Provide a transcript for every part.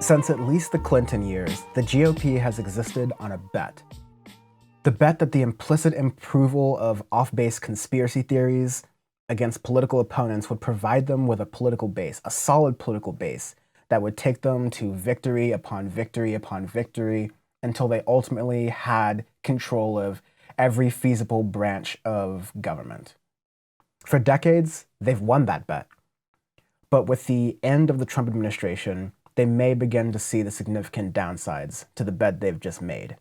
Since at least the Clinton years, the GOP has existed on a bet. The bet that the implicit approval of off-base conspiracy theories against political opponents would provide them with a political base, a solid political base, that would take them to victory upon victory upon victory until they ultimately had control of every feasible branch of government. For decades, they've won that bet. But with the end of the Trump administration, they may begin to see the significant downsides to the bet they've just made.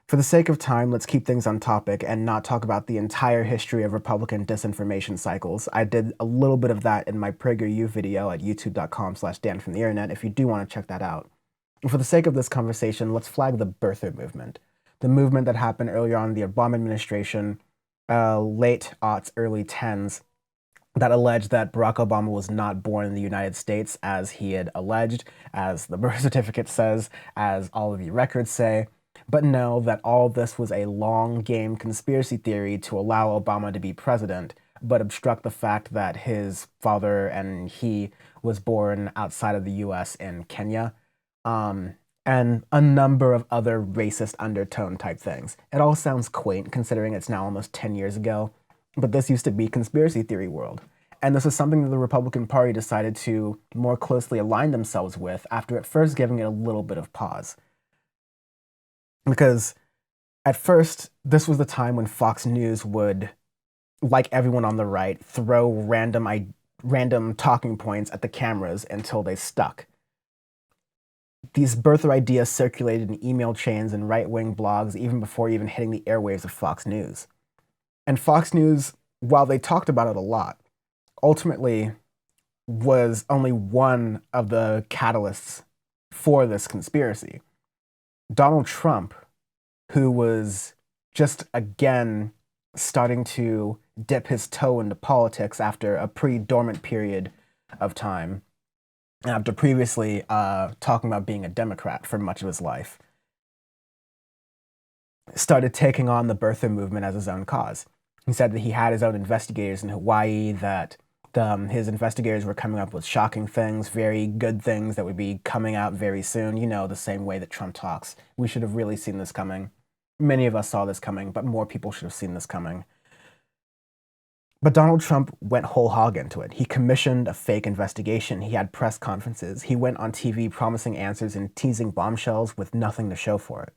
For the sake of time, let's keep things on topic and not talk about the entire history of Republican disinformation cycles. I did a little bit of that in my PragerU video at youtube.com/danfromtheinternet if you do want to check that out. And for the sake of this conversation, let's flag the birther movement, the movement that happened earlier on in the Obama administration, late aughts, early tens, that alleged that Barack Obama was not born in the United States as he had alleged, as the birth certificate says, as all of the records say. But no, that all this was a long game conspiracy theory to allow Obama to be president, but obstruct the fact that his father and he was born outside of the US in Kenya, and a number of other racist undertone type things. It all sounds quaint considering it's now almost 10 years ago, but this used to be conspiracy theory world. And this is something that the Republican Party decided to more closely align themselves with after at first giving it a little bit of pause. Because at first, this was the time when Fox News would, like everyone on the right, throw random talking points at the cameras until they stuck. These birther ideas circulated in email chains and right-wing blogs even before even hitting the airwaves of Fox News. And Fox News, while they talked about it a lot, ultimately was only one of the catalysts for this conspiracy. Donald Trump, who was just again starting to dip his toe into politics after a pretty dormant period of time, after previously talking about being a Democrat for much of his life, started taking on the birther movement as his own cause. He said that he had his own investigators in Hawaii, that his investigators were coming up with shocking things, very good things that would be coming out very soon. You know, the same way that Trump talks. We should have really seen this coming. Many of us saw this coming, but more people should have seen this coming. But Donald Trump went whole hog into it. He commissioned a fake investigation. He had press conferences. He went on TV promising answers and teasing bombshells with nothing to show for it.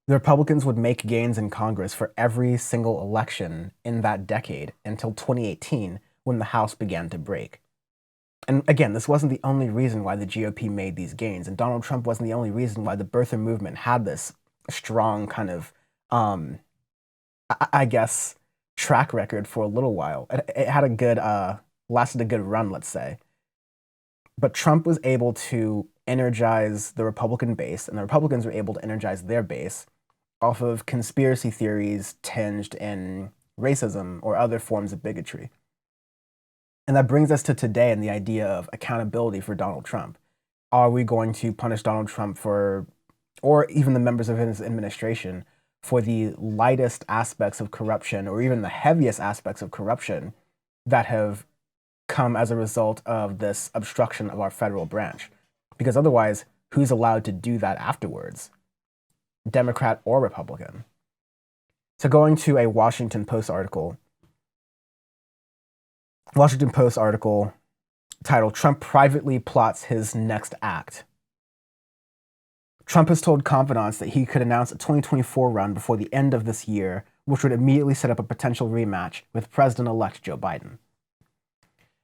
The Republicans would make gains in Congress for every single election in that decade until 2018, when the House began to break. And again, this wasn't the only reason why the GOP made these gains, and Donald Trump wasn't the only reason why the birther movement had this strong kind of, I guess, track record for a little while. It had a good, lasted a good run, let's say. But Trump was able to energize the Republican base, and the Republicans were able to energize their base off of conspiracy theories tinged in racism or other forms of bigotry. And that brings us to today and the idea of accountability for Donald Trump. Are we going to punish Donald Trump for, or even the members of his administration, for the lightest aspects of corruption or even the heaviest aspects of corruption that have come as a result of this obstruction of our federal branch? Because otherwise, who's allowed to do that afterwards? Democrat or Republican? So going to a Washington Post article titled, "Trump Privately Plots His Next Act." Trump has told confidants that he could announce a 2024 run before the end of this year, which would immediately set up a potential rematch with President-elect Joe Biden.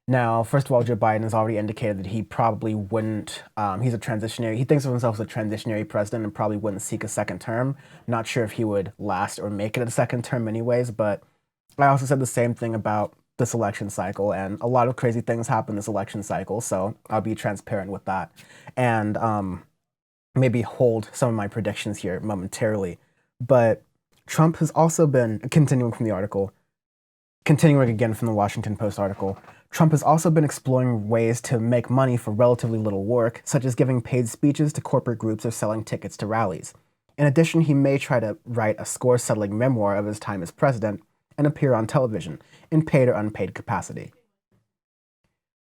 Now, first of all, Joe Biden has already indicated that he probably wouldn't, he's a transitionary, he thinks of himself as a transitionary president and probably wouldn't seek a second term. Not sure if he would last or make it a second term anyways, but I also said the same thing about this election cycle, and a lot of crazy things happen this election cycle, so I'll be transparent with that. And maybe hold some of my predictions here momentarily. But Trump has also been, continuing again from the Washington Post article, Trump has also been exploring ways to make money for relatively little work, such as giving paid speeches to corporate groups or selling tickets to rallies. In addition, he may try to write a score-settling memoir of his time as president and appear on television, in paid or unpaid capacity.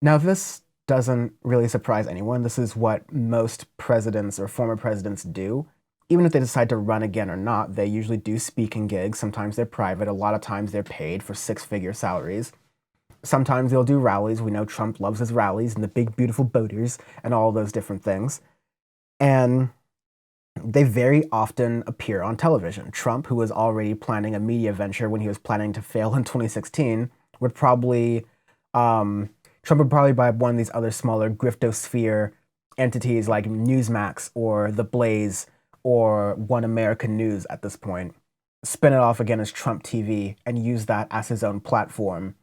Now, this doesn't really surprise anyone. This is what most presidents or former presidents do. Even if they decide to run again or not, they usually do speaking gigs. Sometimes they're private. A lot of times they're paid for six-figure salaries. Sometimes they'll do rallies. We know Trump loves his rallies and the big, beautiful boaters and all those different things. And they very often appear on television. Trump, who was already planning a media venture when he was planning to fail in 2016, would probably Trump would probably buy one of these other smaller griftosphere entities like Newsmax or The Blaze or One American News at this point, spin it off again as Trump TV, and use that as his own platform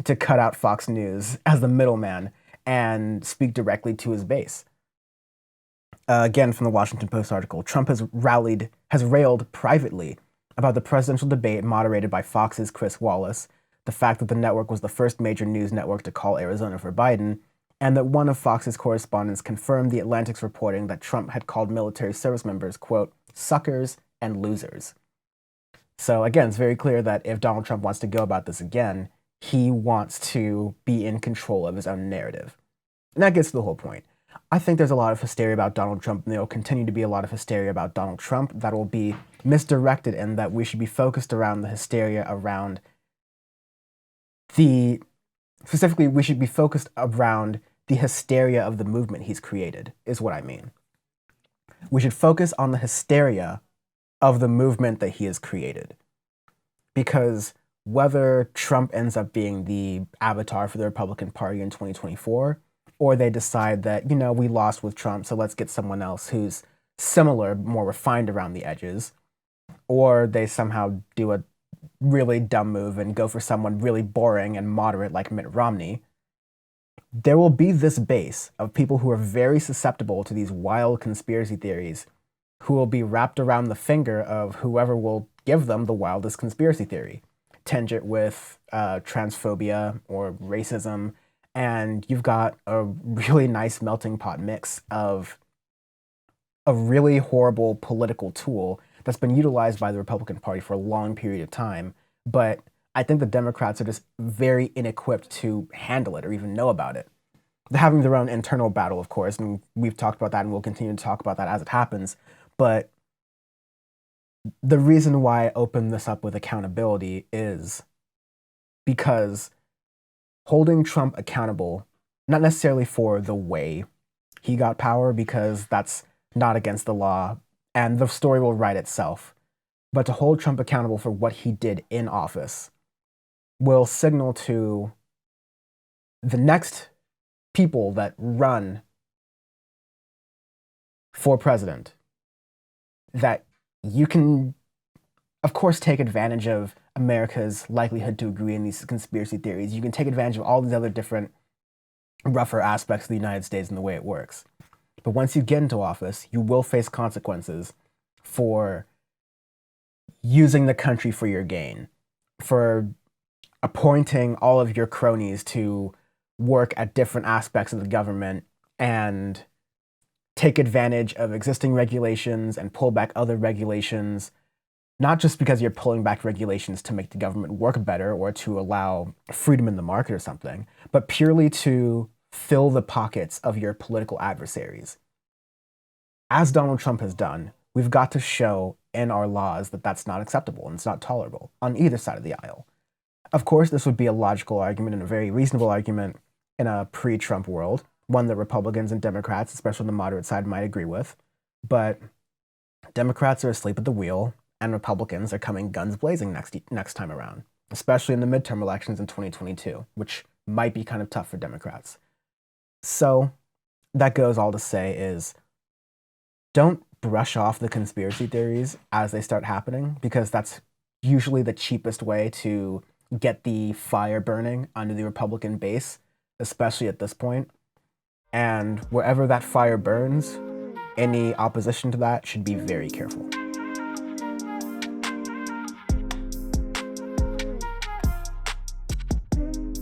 to cut out Fox News as the middleman and speak directly to his base. Again, from the Washington Post article, Trump has railed privately about the presidential debate moderated by Fox's Chris Wallace, the fact that the network was the first major news network to call Arizona for Biden, and that one of Fox's correspondents confirmed the Atlantic's reporting that Trump had called military service members, quote, suckers and losers. So again, it's very clear that if Donald Trump wants to go about this again, he wants to be in control of his own narrative. And that gets to the whole point. I think there's a lot of hysteria about Donald Trump, and there will continue to be a lot of hysteria about Donald Trump that will be misdirected, and that we should be focused around the hysteria around specifically, we should be focused around the hysteria of the movement he's created, is what I mean. We should focus on the hysteria of the movement that he has created. Because whether Trump ends up being the avatar for the Republican Party in 2024, or they decide that, you know, we lost with Trump, so let's get someone else who's similar, more refined around the edges, or they somehow do a really dumb move and go for someone really boring and moderate like Mitt Romney, there will be this base of people who are very susceptible to these wild conspiracy theories who will be wrapped around the finger of whoever will give them the wildest conspiracy theory, tinge it with transphobia or racism, and you've got a really nice melting pot mix of a really horrible political tool that's been utilized by the Republican Party for a long period of time, but I think the Democrats are just very inequipped to handle it or even know about it. They're having their own internal battle, of course, and we've talked about that and we'll continue to talk about that as it happens, but the reason why I open this up with accountability is because holding Trump accountable, not necessarily for the way he got power, because that's not against the law, and the story will write itself, but to hold Trump accountable for what he did in office will signal to the next people that run for president that you can, of course, take advantage of America's likelihood to agree in these conspiracy theories. You can take advantage of all these other different rougher aspects of the United States and the way it works. But once you get into office, you will face consequences for using the country for your gain, for appointing all of your cronies to work at different aspects of the government and take advantage of existing regulations and pull back other regulations, not just because you're pulling back regulations to make the government work better or to allow freedom in the market or something, but purely to fill the pockets of your political adversaries. As Donald Trump has done, we've got to show in our laws that that's not acceptable and it's not tolerable on either side of the aisle. Of course, this would be a logical argument and a very reasonable argument in a pre-Trump world, one that Republicans and Democrats, especially on the moderate side, might agree with. But Democrats are asleep at the wheel, and Republicans are coming guns blazing next time around, especially in the midterm elections in 2022, which might be kind of tough for Democrats. So that goes all to say is, don't brush off the conspiracy theories as they start happening, because that's usually the cheapest way to get the fire burning under the Republican base, especially at this point. And wherever that fire burns, any opposition to that should be very careful.